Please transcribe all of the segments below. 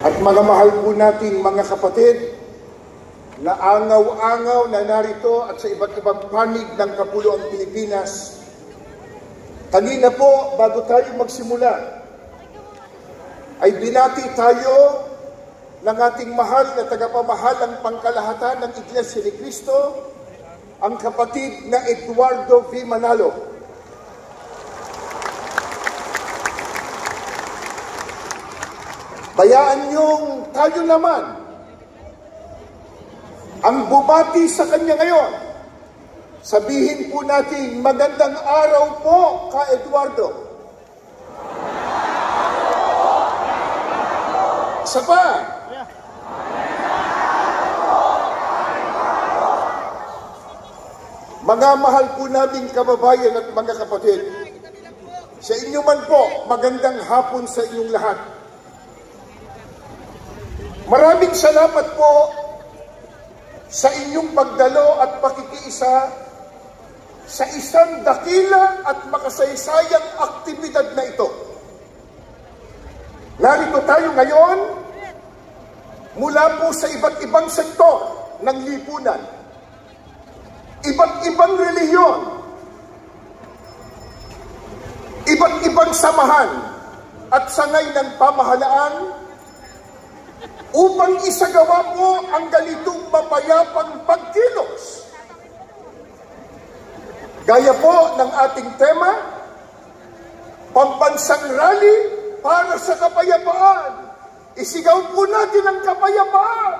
At mga mahal po nating mga kapatid, na angaw-angaw na narito at sa iba't ibang panig ng Kapuluang Pilipinas, kanina po, bago tayo magsimula, ay binati tayo ng ating mahal na tagapamahalang pangkalahatan ng Iglesia ni Cristo, ang kapatid na Eduardo V. Manalo. Bayaan niyong tayo naman ang bumati sa kanya ngayon. Sabihin po natin, magandang araw po, Ka Eduardo. Isa pa. Mga mahal po naming kababayan at mga kapatid, sa inyo man po, magandang hapon sa inyong lahat. Maraming salamat po sa inyong pagdalo at pakikiisa sa isang dakila at makasaysayang aktibidad na ito. Narito tayo ngayon mula po sa iba't ibang sektor ng lipunan, iba't ibang relihiyon, iba't ibang samahan at sangay ng pamahalaan upang isagawa po ang ganitong mapayapang pagkilos. Gaya po ng ating tema, pambansang rally para sa kapayapaan. Isigaw po natin ang kapayapaan.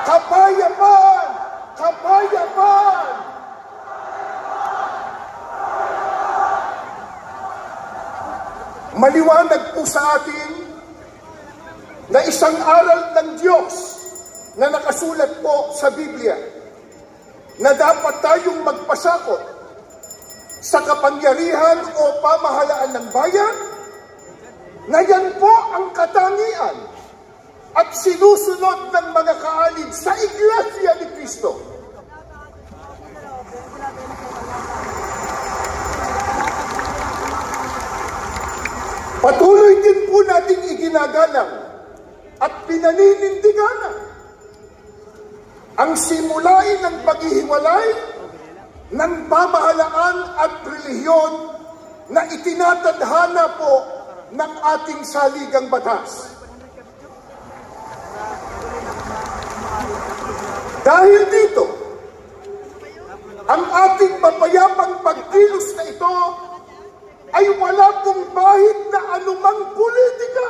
Kapayapaan! Kapayapaan! Maliwanag po sa atin na isang aral ng Diyos na nakasulat po sa Biblia na dapat tayong magpasakop sa kapangyarihan o pamahalaan ng bayan, na yan po ang katangian at sinusunod ng mga kaalid sa Iglesia ni Cristo. Patuloy din po nating iginagalang at pinaninindigan ang simulain ng paghihiwalay ng pamahalaan at relihiyon na itinatadhana po ng ating saligang batas. Dahil dito, ang ating mapayapang pagkilos na ito ay wala pong bahid na anumang politika.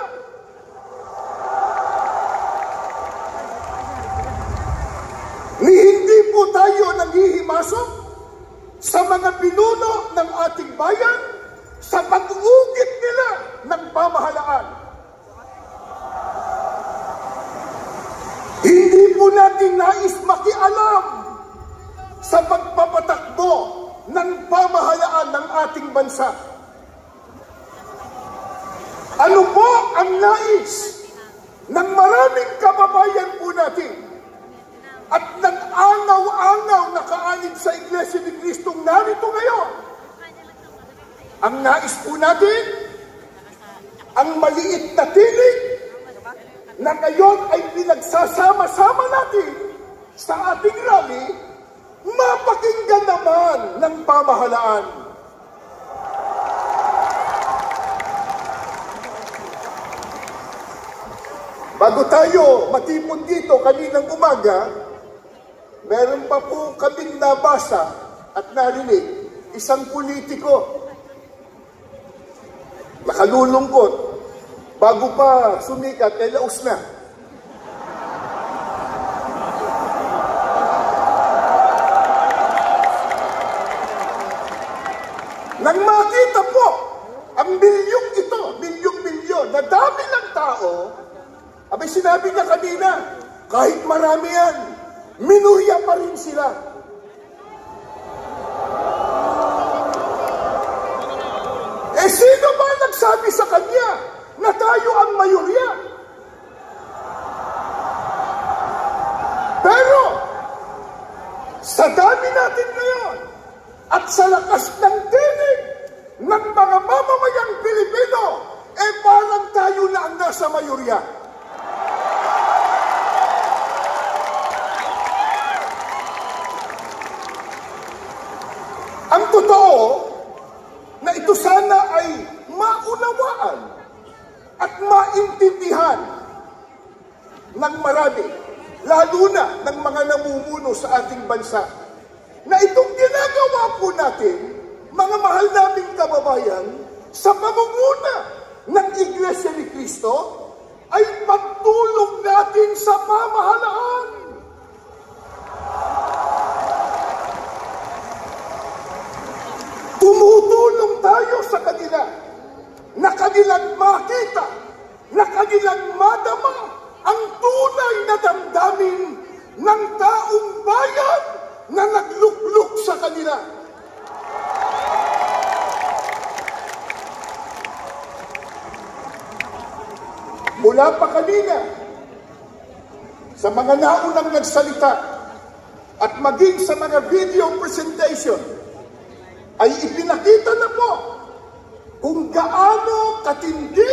Ni hindi po tayo nanghihimasok sa mga pinuno ng ating bayan sa pag-ugit nila ng pamahalaan. Hindi po natin nais makialam sa pagpapatakbo ng pamahalaan ng ating bansa. Ano po ang nais ng maraming kababayan po natin at ng angaw-angaw na kaalid sa Iglesia ni Cristo narito ngayon? Ang nais po natin, ang maliit na tinig na ngayon ay pinagsasama-sama natin sa ating rally, mapakinggan naman ng pamahalaan. Bago tayo matipon dito kaninang umaga, meron pa po kaming nabasa at narinig, isang politiko, nakalulungkot, bago pa sumikat, ay laos na. Nang makita po ang milyong ito, milyong-milyon, na dami ng tao, abay sinabi niya kanina, kahit marami yan, minurya pa rin sila. Eh sino ba nagsabi sa kanya na tayo ang mayorya? Pero, sa dami natin ngayon, at sa lakas ng tinig ng mga mamamayang Pilipino, eh parang tayo na ang nasa mayorya. Ang totoo na ito sana ay maunawaan at maintindihan ng marami, lalo na ng mga namumuno sa ating bansa, na itong ginagawa po natin, mga mahal naming kababayan, sa pamumuna ng Iglesia ni Cristo, ay pagtulong natin sa pamahalaan. Tumutulong tayo sa kanila, na kanilang makita, na kanilang madama ang tunay na damdamin ng taong bayan na naglukluk sa kanila. Mula pa kanina, sa mga naunang nagsalita at maging sa mga video presentation, ay ipinakita na po kung gaano katindi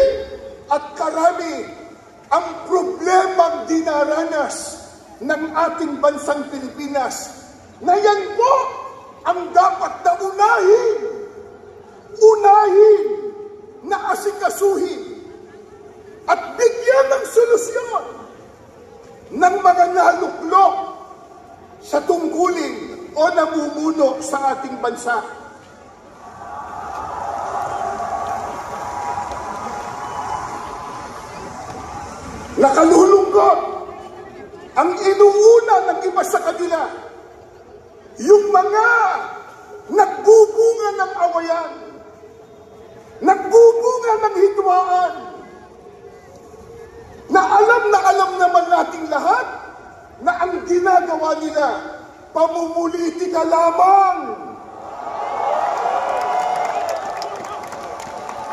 at karami ang problemang dinaranas ng ating bansang Pilipinas, na yan po ang dapat na unahin na asikasuhin at bigyan ng solusyon ng mga naluklok sa tungkulin o namumuno sa ating bansa. Nakalulungkot ang inuuna ng iba sa kanila, yung mga nagbubunga ng awayan, nagbubunga ng hidwaan, na alam naman nating lahat na ang ginagawa nila pamumulitika lamang.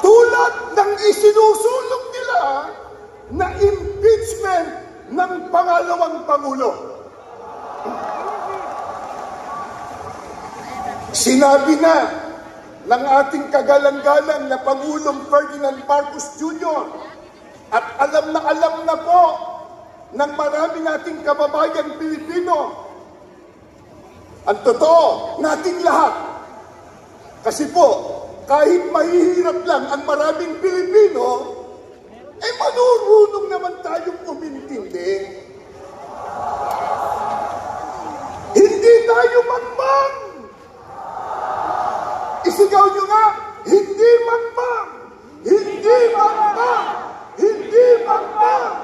Tulad ng isinusulong nila na impeachment ng pangalawang Pangulo. Sinabi na ng ating kagalang-galang na Pangulong Ferdinand Marcos Jr. at alam na po ng marami nating kababayan Pilipino, ang totoo nating lahat. Kasi po, kahit mahihirap lang ang maraming Pilipino, marunong naman tayong umintindi. Hindi tayo mangmang. Isigaw nyo nga, hindi mangmang. Hindi mangmang. Hindi mangmang.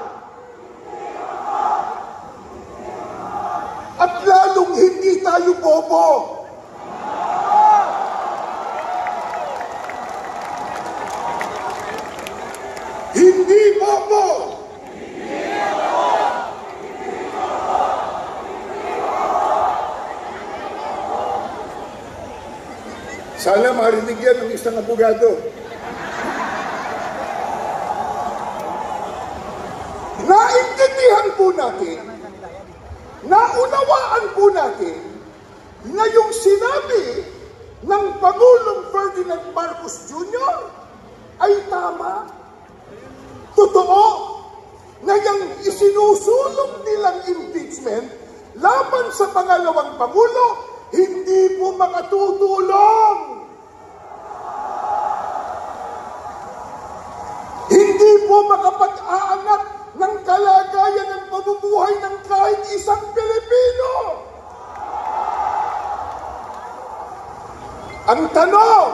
At lalong hindi tayo bobo. Hindi bobo. Sana marinig yan ng isang abogado. Naintindihan po natin, naunawaan po natin na yung sinabi ng Pangulong Ferdinand Marcos Jr. ay tama. Totoo na yung isinusulong nilang impeachment laban sa pangalawang Pangulo, hindi po makatutulong. Hindi po makapag-aangat ng kalagayan ng pamumuhay ng kahit isang Pilipino. Ang tanong,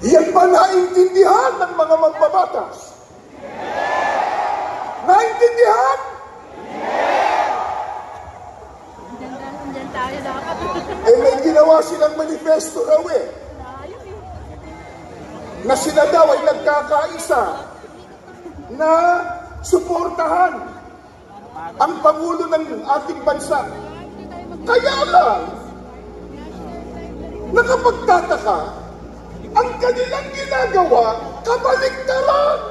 yan ba naintindihan ng mga magbabatas? Naintindihan? May ginawa silang manifesto raw na sila daw ay nagkakaisa na suportahan ang Pangulo ng ating bansa. Kaya lang, nakapagtataka, ang kanilang ginagawa, kabaligtaran.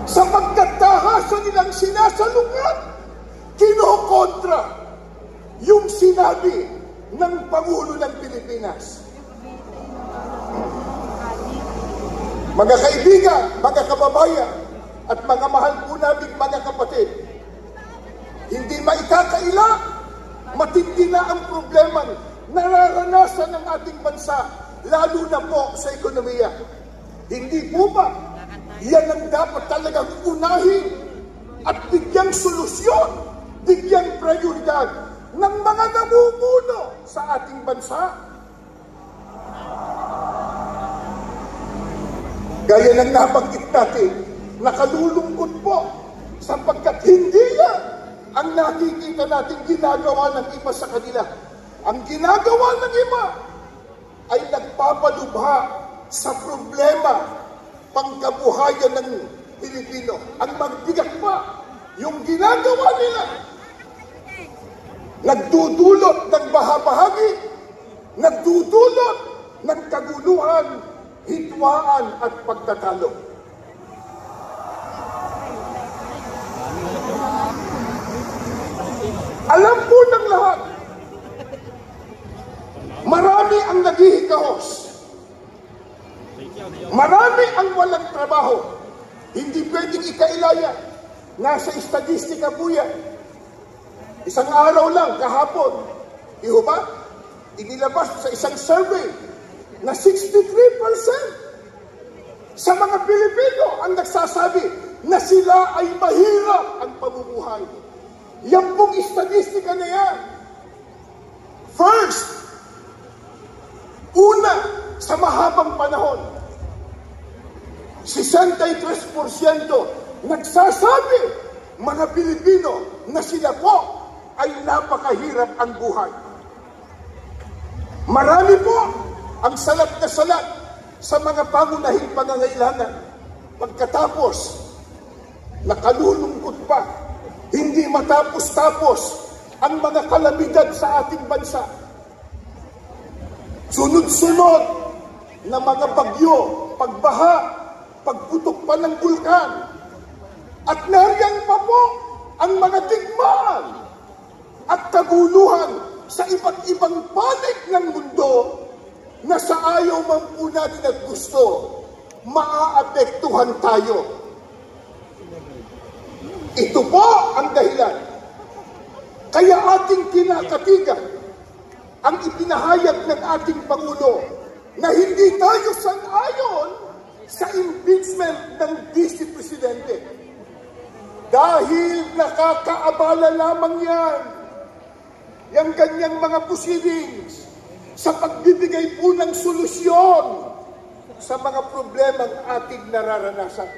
Sa pagkatahasan nilang sinasalungat, kinokontra yung sinabi ng Pangulo ng Pilipinas. Mga kaibigan, mga kababayan, at mga mahal po namin mga kapatid, hindi maikakaila, matindi na ang problema nararanasan ng ating bansa, lalo na po sa ekonomiya. Hindi po ba yan ang dapat talagang unahin at bigyang solusyon, bigyang prioridad ng mga namumuno sa ating bansa? Gaya ng nabanggit natin, nakalulungkot po sapagkat hindi yan ang nakikita natin ginagawa ng iba sa kanila. Ang ginagawa ng iba ay nagpapalubha sa problema pangkabuhayan ng Pilipino. Ang magbigat pa, yung ginagawa nila, nagdudulot ng bahabahagi, nagdudulot ng kaguluhan, hitwaan at pagtatalo. Alam po ng lahat, marami ang naghihikahos. Marami ang walang trabaho. Hindi pwedeng ikailaya. Nasa statistika po yan. Isang araw lang, kahapon, iho ba? Inilabas sa isang survey na 63% sa mga Pilipino ang nagsasabi na sila ay mahirap ang pamumuhay. Yan pong statistika na yan. First, una, sa mahabang panahon, 63% nagsasabi mga Pilipino na sila po ay napakahirap ang buhay. Marami po ang salat na salat sa mga pangunahing pangangailangan. Pagkatapos, nakalulungkot pa, hindi matapos-tapos ang mga kalamidad sa ating bansa. Sunod-sunod na mga bagyo, pagbaha, pagputok pa ng bulkan, at nariyan pa po ang mga digmaan at kaguluhan sa iba't ibang panig ng mundo na sa ayaw man po natin at gusto, maaapektuhan tayo. Ito po ang dahilan. Kaya ating kinakatigan ang ipinahayag ng ating Pangulo na hindi tayo sang-ayon sa impeachment ng Vice Presidente. Dahil nakakaabala lamang yan, yung kanyang mga proceedings sa pagbibigay po ng solusyon sa mga problemang ating nararanasan.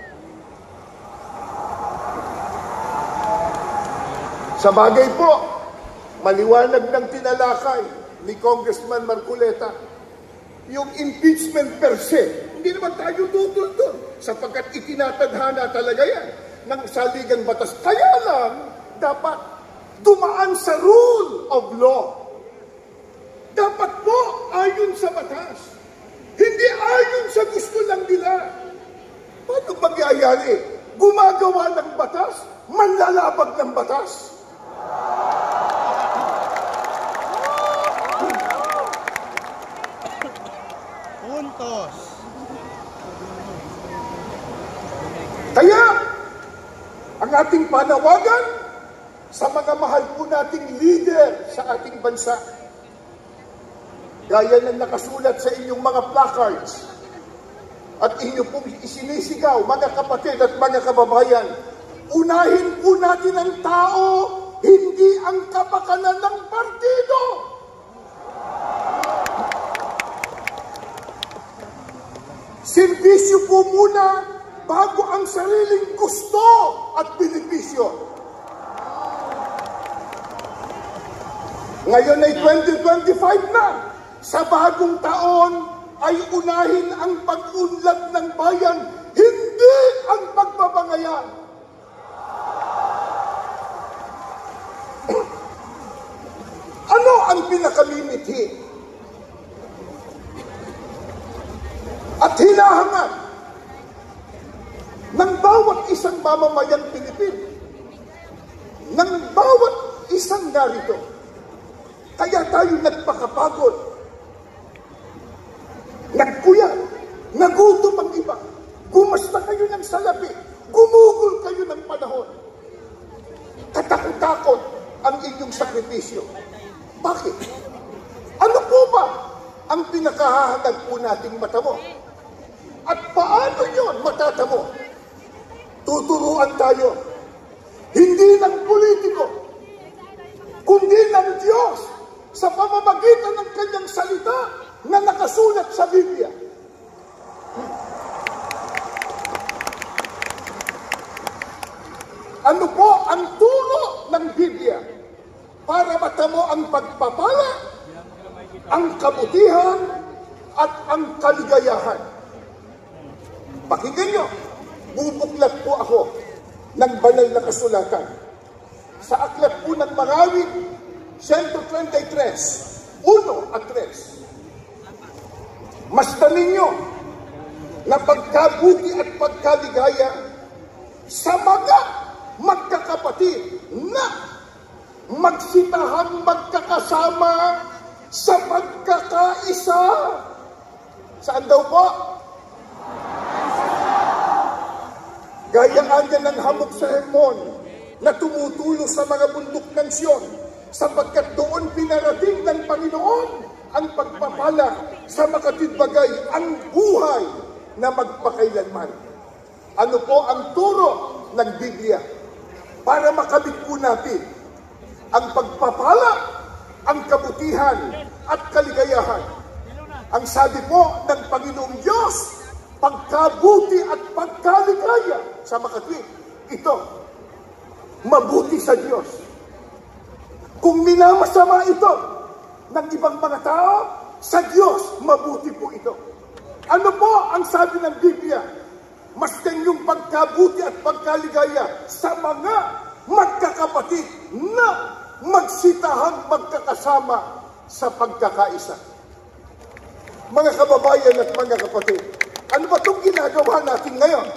Sa bagay po, maliwanag ng tinalakay ni Congressman Marcoleta, yung impeachment per se, hindi naman tayo tutol doon sapagkat itinatadhana talaga yan ng saligang batas. Kaya lang, dapat dumaan sa rule of law. Dapat po ayon sa batas. Hindi ayon sa gusto lang nila. Paano magyayari? Gumagawa ng batas, manlalabag ng batas. Puntos. Kaya, ang ating panawagan sa mga mahal po nating leader sa ating bansa, gaya ng nakasulat sa inyong mga placards at inyo pong isinisigaw, mga kapatid at mga kababayan, unahin po natin ang tao, hindi ang kapakanan ng partido. Serbisyo po muna bago ang sariling gusto at benepisyo. Ngayon ay 2025 na. Sa bagong taon ay unahin ang pag-unlad ng bayan, hindi ang pagbabangayan. Ano ang pinakamimithi at hinahangad ng bawat isang mamamayang Pilipino, ng bawat isang narito? Kaya tayo nagpakapagod, nagkuya, nagutom ang iba, salapi. Gumugol kayo ng panahon. Katakot-takot ang inyong sakripisyo. Bakit? Ano po ba ang pinakahahangad po nating matamo? At paano yun matatamo? Tuturuan tayo. Hindi ng politiko, kundi ng Diyos sa pamamagitan ng kanyang salita na nakasulat sa Biblia. Ano po ang turo ng Biblia para matamo ang pagpapala, ang kabutihan, at ang kaligayahan? Pakinggan nyo, bubuklat po ako ng banal na kasulatan. Sa aklat po ng Marawit, 133, 1 at 3. Masdan ninyo na pagkabuti at pagkaligaya sa mga magkakapatid na magsitahang magkakasama sa pagkakaisa. Saan daw po? Gaya anya ng hamog sa Hermon na tumutulo sa mga bundok ng Sion, sapagkat doon pinarating ng Panginoon ang pagpapala sa makatidbagay, ang buhay na magpakailanman. Ano po ang turo ng Biblia para makamit po natin ang pagpapala, ang kabutihan at kaligayahan? Ang sabi po ng Panginoong Diyos, pagkabuti at pagkaligaya sa makatwid. Ito, mabuti sa Diyos. Kung minamasama ito ng ibang mga tao, sa Diyos, mabuti po ito. Ano po ang sabi ng Biblia? Masdan yung pagkabuti at pagkaligaya sa mga magkakapatid na magsitahang magkakasama sa pagkakaisa. Mga kababayan at mga kapatid, ano ba itong ginagawa natin ngayon?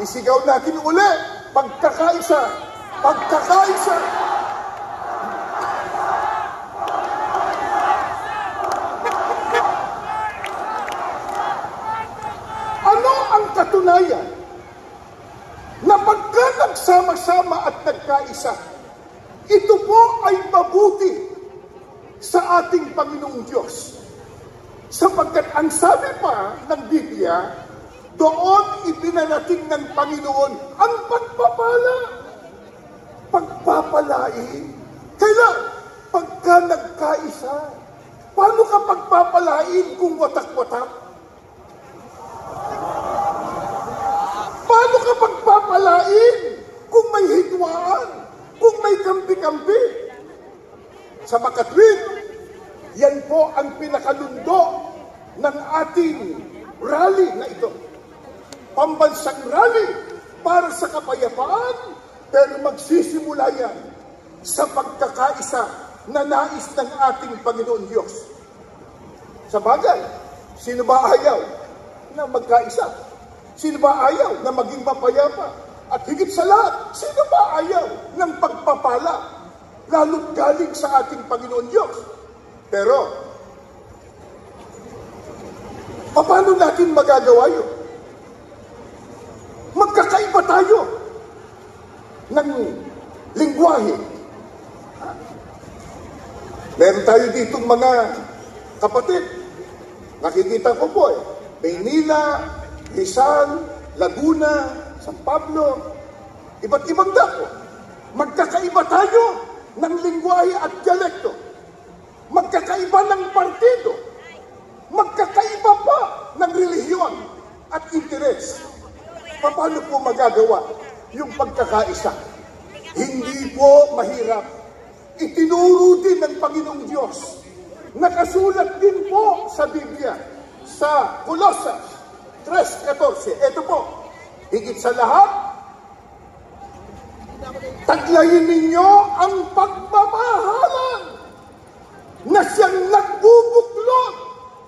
Isigaw natin uli, pagkakaisa, pagkakaisa. Ano ang katunayan na pagka nagsama-sama at nagkaisa, ito po ay mabuti sa ating Panginoong Diyos? Sapagkat ang sabi pa ng Biblia, doon ipinarating ng Panginoon ang pagpapala. Pagpapalain? Kailan? Pagka nagkaisa. Paano ka pagpapalain kung watak-watak? Paano ka pagpapalain kung may hidwaan? Kung may kampi-kampi? Sa makatwid, yan po ang pinakalundo ng ating rally na ito. Pambansang rally para sa kapayapaan, pero magsisimula yan sa pagkakaisa na nais ng ating Panginoon Diyos. Sa bagay, sino ba ayaw na magkaisa? Sino ba ayaw na maging mapayapa? At higit sa lahat, sino ba ayaw ng pagpapala, lalo't galing sa ating Panginoon Diyos? Pero, paano natin magagawa yun? Magkakaiba tayo ng lingwahe. Meron tayo ditong mga kapatid. Nakikita ko po Maynila, Rizal, Laguna, San Pablo, iba't ibang dako. Magkakaiba tayo ng lingwahe at dialekto. Magkakaiba ng partido. Magkakaiba pa ng relihiyon at interes. Paano po magagawa yung pagkakaisa? Hindi po mahirap. Itinuro din ng Panginoong Diyos. Nakasulat din po sa Biblia, sa Colosas 3:14. Ito po, higit sa lahat, taglayin ninyo ang pagmamahalan na siyang nagbubuklod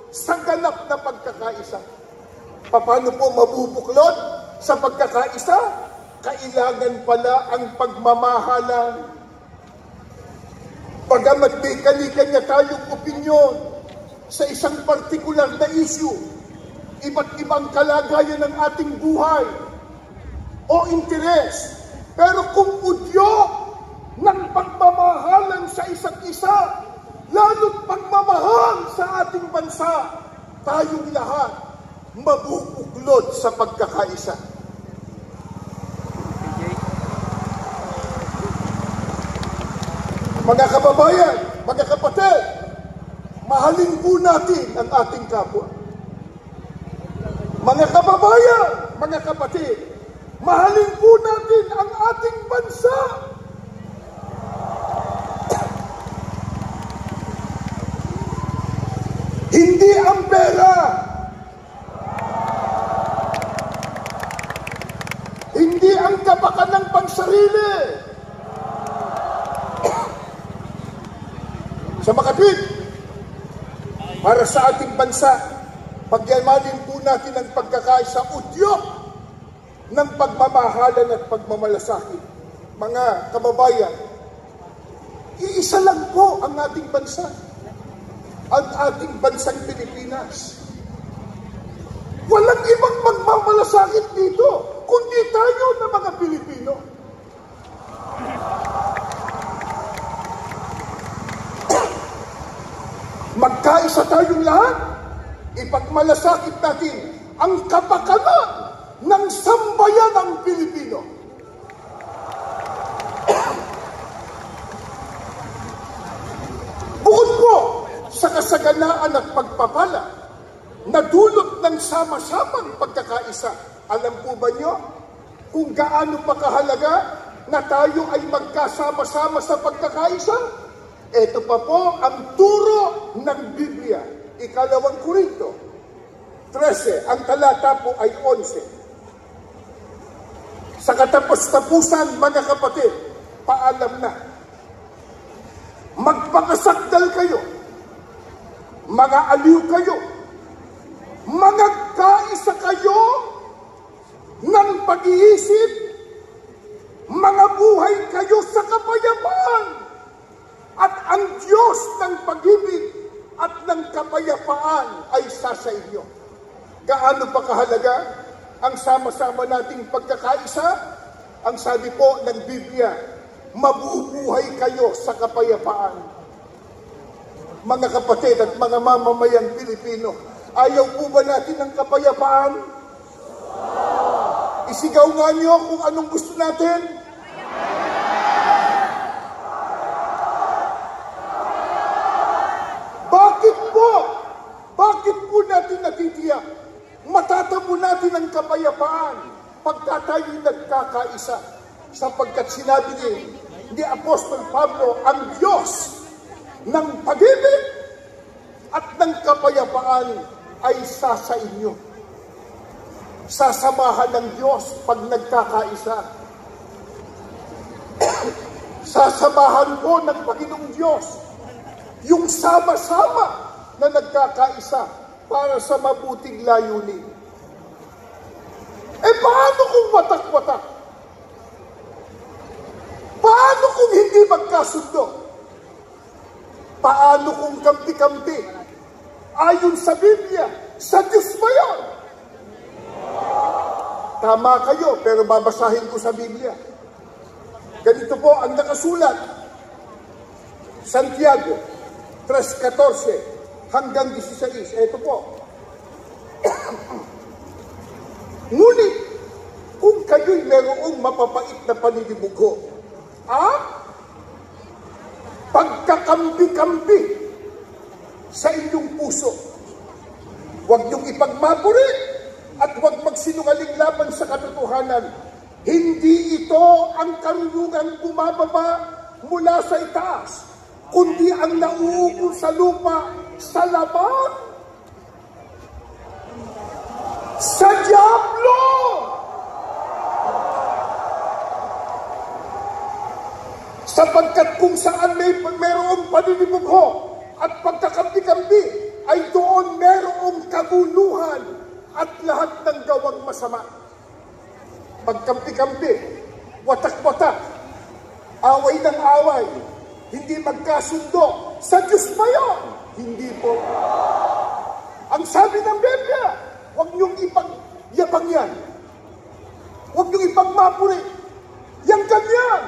sa ganap na pagkakaisa. Paano po mabubuklod sa pagkakaisa? Kailangan pala ang pagmamahalan. Pagamat may kanya-kanya tayong opinyon sa isang partikular na issue, iba't ibang kalagayan ng ating buhay o interes. Pero kung udyo ng pagmamahalan sa isa't isa, lalo't pagmamahal sa ating bansa, tayong lahat mabubuklod sa pagkakaisa. Mga kababayan, mga kapatid, mahalin po natin ang ating kapwa. Mga kababayan, mga kapatid, mahalin po natin ang ating bansa. Hindi ang pera, hindi ang kapakanan pansarili. Sa makatwid, para sa ating bansa, pagyamanin po natin ang pagkakaisa, udyok ng pagmamahalan at pagmamalasakit. Mga kababayan, iisa lang po ang ating bansa, ang ating bansang Pilipinas. Walang ibang magmamalasakit dito, kundi tayo na mga Pilipino. Magkaisa tayong lahat, ipagmalasakit natin ang kapakanan ng sambayanang Pilipino. Bukod po sa kasaganaan at pagpapala na dulot ng sama-samang pagkakaisa, alam po ba nyo kung gaano pa kahalaga na tayo ay magkasama-sama sa pagkakaisa? Ito pa po ang turo ng Biblia. 2 Korinto 13, ang talata po ay 11. Sa katapos-tapusan, mga kapatid, paalam na. Magpakasakdal kayo, mga aliw kayo, mga kaisa kayo ng pag-iisip, mga buhay kayo sa kapayapaan. At ang Diyos ng pag-ibig at ng kapayapaan ay sa inyo. Gaano pa kahalaga ang sama-sama nating pagkakaisa? Ang sabi po ng Biblia, mabubuhay kayo sa kapayapaan. Mga kapatid at mga mamamayang Pilipino, ayaw po ba natin ng kapayapaan? Isigaw nga niyo kung anong gusto natin. Bakit po natin natitiyak? Matatamo natin ang kapayapaan pagka tayo'y nagkakaisa. Sapagkat sinabi ni Apostol Pablo, ang Diyos ng pag-ibig at ng kapayapaan ay sa inyo. Sasamahan ng Diyos pag nagkakaisa. Sasamahan po ng Panginoong Diyos yung sama-sama na nagkakaisa para sa mabuting layunin. Paano kung watak-watak? Paano kung hindi magkasundo? Paano kung kampi-kampi? Ayon sa Biblia, sa Diyos ba yun? Tama kayo, pero babasahin ko sa Biblia. Ganito po ang nakasulat. Santiago 3:14 hanggang 16. Ito po. Ngunit, kung kayo'y mayroong mapapait na paninibugho, pagkakampi-kampi sa inyong puso, huwag niyong ipagmaburi at huwag magsinungaling laban sa katotohanan. Hindi ito ang karunungan bumababa mula sa itaas, kundi ang nauupo sa lupa sa laban sa Diablo. Sapagkat kung saan mayroong paninibugho at pagkakampi-kampi, ay doon mayroong kaguluhan at lahat ng gawang masama. Pagkampi-kampi, watak-watak, away ng away, hindi magkasundo. Sa Diyos ba yun? Hindi po. Ang sabi ng Biblia, Huwag niyong ipagyabang yan. Huwag niyong ipagmapuri. Yang ganyan,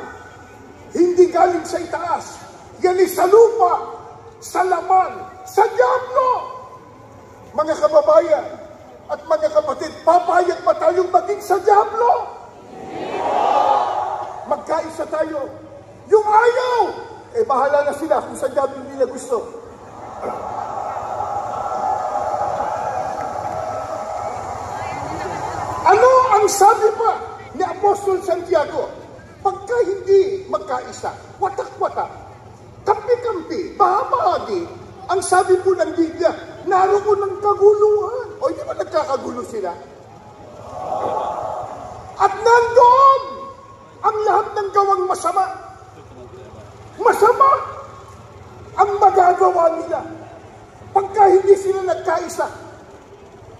hindi galing sa itaas. Yan ay sa lupa, sa laman, sa diablo. Mga kababayan at mga kapatid, papayag ba tayong maging sa diablo? Magkaisa tayo. Yung ayaw, bahala na sila kung sa diablo nila gusto. Ano ang sabi pa ni Apostol Santiago? Pagka hindi magkaisa, watak-watak, kampi-kampi, bahagi, ang sabi po ng Biblia, naroon ng kaguluhan. O hindi ba nagkakagulo sila? At nandoon ang lahat ng gawang masama. Masama ang magagawa nila pagka hindi sila nagkaisa.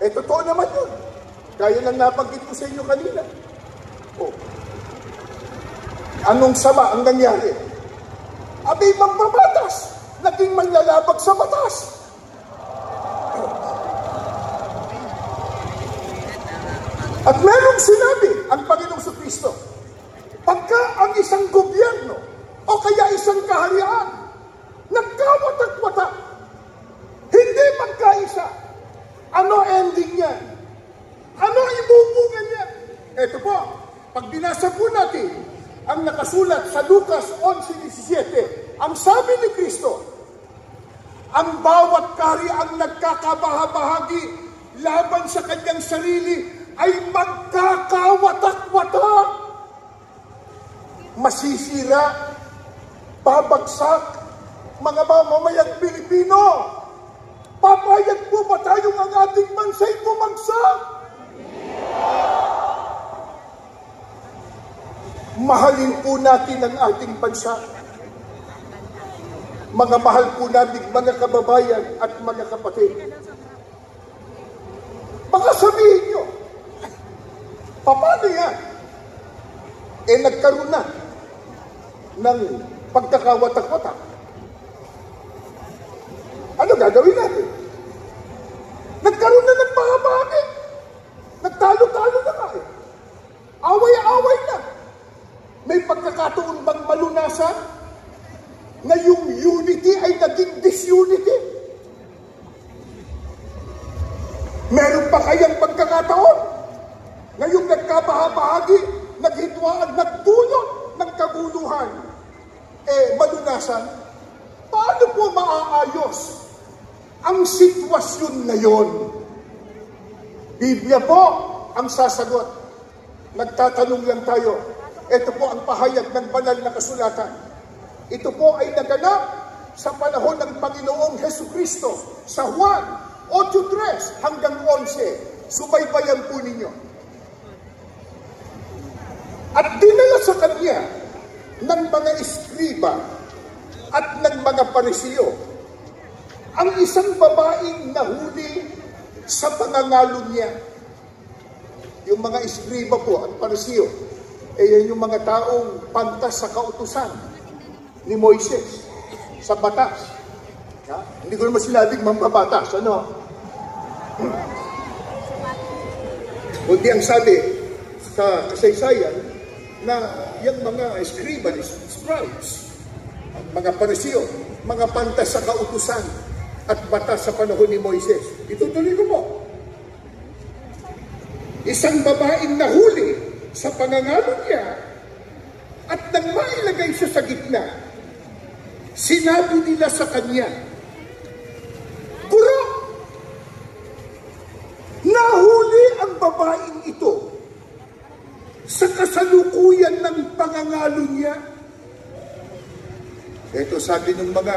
Totoo naman yun. Kaya lang nabanggit ko sa inyo kanina. Anong sama ang nangyari? Abay, mambabatas, naging manlalabag sa batas. At merong sinabi ang Panginoong Kristo, pagka ang isang gobyerno o kaya isang kaharian nagkawatak-watak, hindi magkaisa, ano ending niya? Ano ibubunga niya? Ito po, pag binasa po natin ang nakasulat sa Lucas 11:17, ang sabi ni Kristo, ang bawat kahariang nagkakabahabahagi laban sa kanyang sarili ay magkakawatak-watak. Masisira, babagsak, mga mamamayang Pilipino. Papayag po ba tayong ang ating bansa'y bumagsak? Mahalin po natin ang ating bansa. Mga mahal po natin, mga kababayan at mga kapatid. Baka sabihin nyo, paano yan? Nagkaroon na ng pagkakawatak-watak. Ano gagawin natin? Nagkaroon na ng bahagi. Nagtalo-talo na nga eh. Away-away na. May pagkakataon bang malunasan na yung unity ay naging disunity? Meron pa kayang pagkakataon na yung nagkabahabahagi, naghidwaan, nagdulot ng kaguluhan, malunasan? Paano po maaayos ang sitwasyon na yon? Biblia po ang sasagot. Nagtatanong lang tayo. Ito po ang pahayag ng banal na kasulatan. Ito po ay naganap sa panahon ng Panginoong Hesukristo sa Juan 8:3 hanggang 11. Subaybayan po ninyo. At dinala sa kanya ng mga eskriba at ng mga parisiyo ang isang babaeng nahuli sa pangangalo niya. Yung mga eskriba po at parisiyo, yan yung mga taong pantas sa kautusan ni Moises sa batas. Hindi ko naman sinabing mambabatas, ano? Kundi ang sabi sa kasaysayan na yung mga scribes, scribes, mga parisiyo, mga pantas sa kautusan at batas sa panahon ni Moises. Itutuloy ko po. Isang babaeng nahuli sa pangangalo niya at nang mailagay siya sa gitna, sinabi nila sa kanya, Guro, nahuli ang babaeng ito sa kasalukuyan ng pangangalo niya. Ito sabi ng mga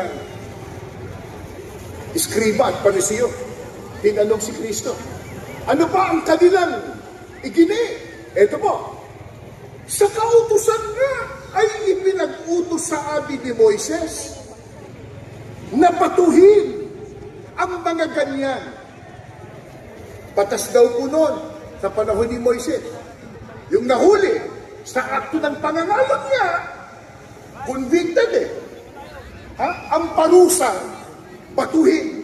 eskriba at parisiyo, tinanong si Kristo, ano ba ang kanilang igini? Ito po, sa kautusan nga ay ipinag-utos sa amin ni Moises na patuhin ang mga ganyan. Batas daw po noon sa panahon ni Moises. Yung nahuli sa akto ng pangangalo niya, convicted Ang parusa, patuhin.